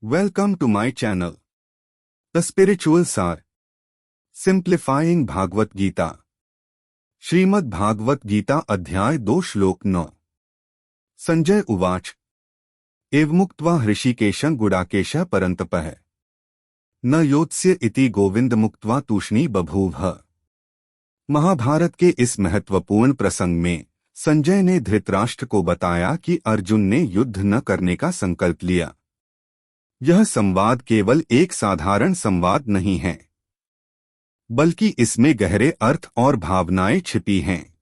Welcome to my channel, The Spiritual Sar, Simplifying Bhagavad Gita. Shrimad Bhagavat Gita अध्याय 2 श्लोक 9। संजय उवाच एवमुक्त्वा हृषीकेशं गुडाकेशः परन्तपः न योत्स्य इति गोविंद मुक्त्वा तूष्णी बभूव। महाभारत के इस महत्वपूर्ण प्रसंग में संजय ने धृतराष्ट्र को बताया कि अर्जुन ने युद्ध न करने का संकल्प लिया। यह संवाद केवल एक साधारण संवाद नहीं है, बल्कि इसमें गहरे अर्थ और भावनाएं छिपी हैं।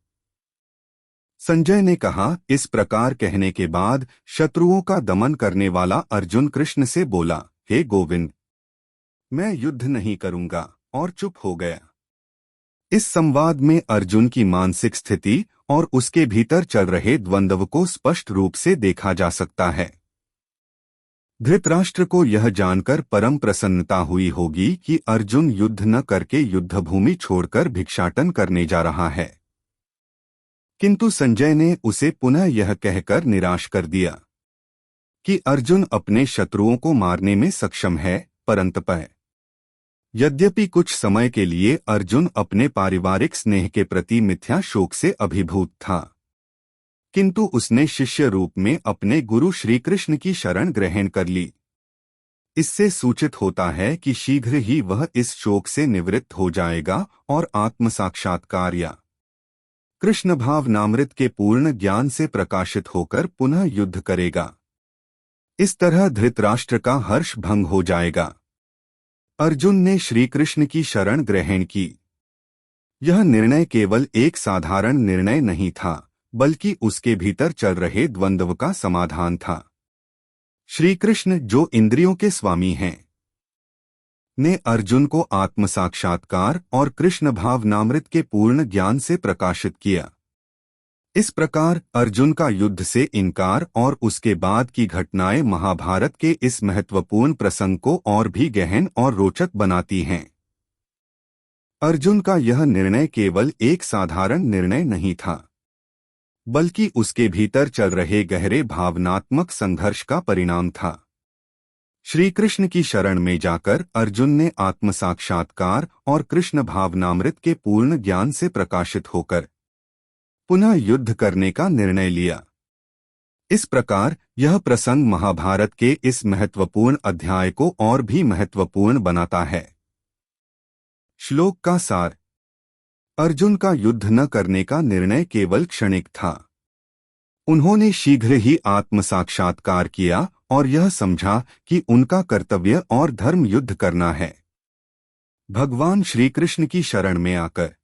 संजय ने कहा, इस प्रकार कहने के बाद शत्रुओं का दमन करने वाला अर्जुन कृष्ण से बोला, हे गोविंद, मैं युद्ध नहीं करूंगा, और चुप हो गया। इस संवाद में अर्जुन की मानसिक स्थिति और उसके भीतर चल रहे द्वंद्व को स्पष्ट रूप से देखा जा सकता है। धृतराष्ट्र को यह जानकर परम प्रसन्नता हुई होगी कि अर्जुन युद्ध न करके युद्धभूमि छोड़कर भिक्षाटन करने जा रहा है, किंतु संजय ने उसे पुनः यह कहकर निराश कर दिया कि अर्जुन अपने शत्रुओं को मारने में सक्षम है, परंतु यद्यपि कुछ समय के लिए अर्जुन अपने पारिवारिक स्नेह के प्रति मिथ्या शोक से अभिभूत था, किंतु उसने शिष्य रूप में अपने गुरु श्री कृष्ण की शरण ग्रहण कर ली। इससे सूचित होता है कि शीघ्र ही वह इस शोक से निवृत्त हो जाएगा और आत्म साक्षात्कार या कृष्ण भाव नामृत के पूर्ण ज्ञान से प्रकाशित होकर पुनः युद्ध करेगा। इस तरह धृतराष्ट्र का हर्ष भंग हो जाएगा। अर्जुन ने श्री कृष्ण की शरण ग्रहण की। यह निर्णय केवल एक साधारण निर्णय नहीं था, बल्कि उसके भीतर चल रहे द्वंद्व का समाधान था। श्री कृष्ण, जो इंद्रियों के स्वामी हैं, ने अर्जुन को आत्म साक्षात्कार और कृष्ण भाव नामृत के पूर्ण ज्ञान से प्रकाशित किया। इस प्रकार अर्जुन का युद्ध से इनकार और उसके बाद की घटनाएं महाभारत के इस महत्वपूर्ण प्रसंग को और भी गहन और रोचक बनाती हैं। अर्जुन का यह निर्णय केवल एक साधारण निर्णय नहीं था, बल्कि उसके भीतर चल रहे गहरे भावनात्मक संघर्ष का परिणाम था। श्री कृष्ण की शरण में जाकर अर्जुन ने आत्म साक्षात्कार और कृष्ण भावनामृत के पूर्ण ज्ञान से प्रकाशित होकर पुनः युद्ध करने का निर्णय लिया। इस प्रकार यह प्रसंग महाभारत के इस महत्वपूर्ण अध्याय को और भी महत्वपूर्ण बनाता है। श्लोक का सार। अर्जुन का युद्ध न करने का निर्णय केवल क्षणिक था। उन्होंने शीघ्र ही आत्म साक्षात्कार किया और यह समझा कि उनका कर्तव्य और धर्म युद्ध करना है। भगवान श्री कृष्ण की शरण में आकर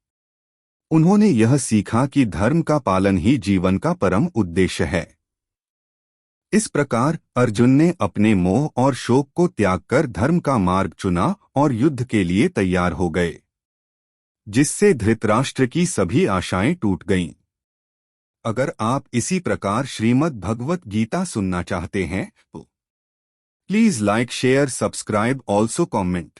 उन्होंने यह सीखा कि धर्म का पालन ही जीवन का परम उद्देश्य है। इस प्रकार अर्जुन ने अपने मोह और शोक को त्याग कर धर्म का मार्ग चुना और युद्ध के लिए तैयार हो गए, जिससे धृतराष्ट्र की सभी आशाएं टूट गईं। अगर आप इसी प्रकार श्रीमद् भगवत गीता सुनना चाहते हैं तो please like, share, subscribe, also comment.